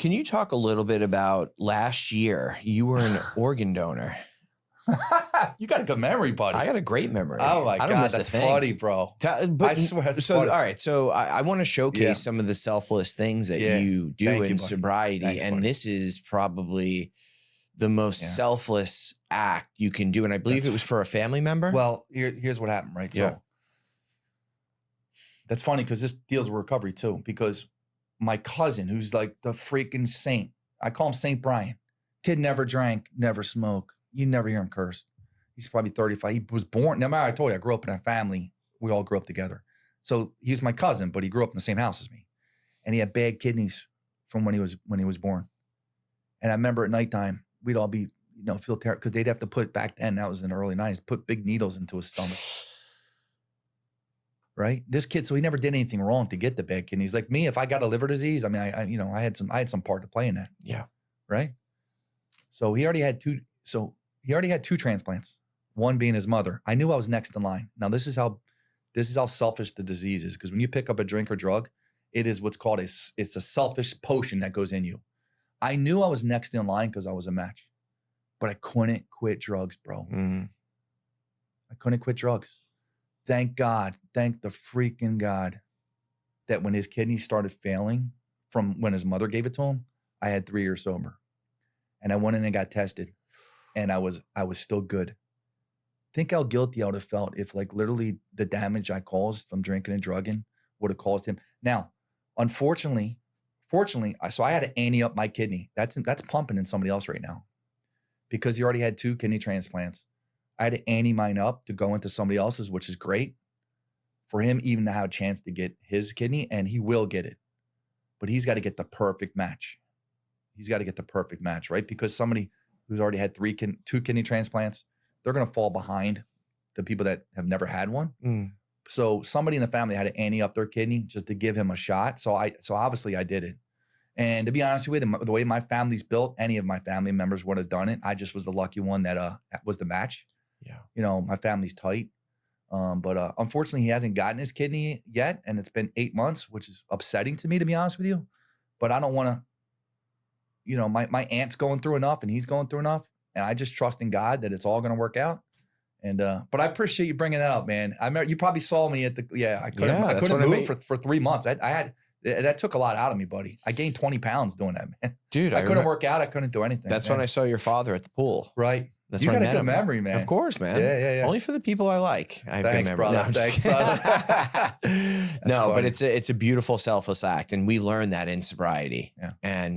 Can you talk a little bit about last year? You were an organ donor. You got a good memory, buddy. I got a great memory. Oh my I don't God, miss a that's thing. funny, bro. But, I swear that's so funny. all right, so I want to showcase some of the selfless things that you do Thank you, in buddy. sobriety, Thanks, and buddy. this is probably the most selfless act you can do. And I believe it was for a family member. Well, here's what happened, right? Yeah. So that's funny because this deals with recovery too. Because my cousin, who's like the freaking saint, I call him Saint Brian. Kid never drank, never smoked. You never hear him curse. He's probably 35. He was born. No matter, I told you, I grew up in a family. We all grew up together. So he's my cousin, but he grew up in the same house as me, and he had bad kidneys from when he was born. And I remember at nighttime, we'd all be, feel terrible because they'd have to put, back then, that was in the early 90s, put big needles into his stomach. Right? This kid, so he never did anything wrong to get the bad kidneys. Like me, if I got a liver disease, I mean, I had some part to play in that. Yeah. Right? So he already had two transplants, one being his mother. I knew I was next in line. Now this is how selfish the disease is, because when you pick up a drink or drug, it is what's called it's a selfish potion that goes in you. I knew I was next in line because I was a match, but I couldn't quit drugs, bro. Mm-hmm. I couldn't quit drugs. Thank God, thank the freaking God that when his kidneys started failing from when his mother gave it to him, I had 3 years sober. And I went in and got tested, and I was still good. Think how guilty I would have felt if, like, literally the damage I caused from drinking and drugging would have caused him. Now, fortunately, so I had to ante up my kidney. That's pumping in somebody else right now, because he already had 2 kidney transplants. I had to ante mine up to go into somebody else's, which is great for him even to have a chance to get his kidney, and he will get it. But he's got to get the perfect match. He's got to get the perfect match, right? Because somebody who's already had 2 kidney transplants, they're going to fall behind the people that have never had one. Mm. So somebody in the family had to ante up their kidney just to give him a shot. So obviously I did it. And to be honest with you, the way my family's built, any of my family members would have done it. I just was the lucky one that was the match. Yeah. My family's tight. But unfortunately, he hasn't gotten his kidney yet. And it's been 8 months, which is upsetting to me, to be honest with you. But I don't want to, my aunt's going through enough and he's going through enough. And I just trust in God that it's all going to work out. And, but I appreciate you bringing that up, man. I remember you probably saw me at I couldn't move for 3 months. That took a lot out of me, buddy. I gained 20 pounds doing that, man. Dude, I couldn't work out. I couldn't do anything. That's when I saw your father at the pool. Right. That's you when got I a met good him. memory, man. Of course, man. Yeah. Only for the people I like. I have Thanks, good memory. brother. Thanks, brother. No, but funny. it's a beautiful selfless act, and we learn that in sobriety. Yeah. And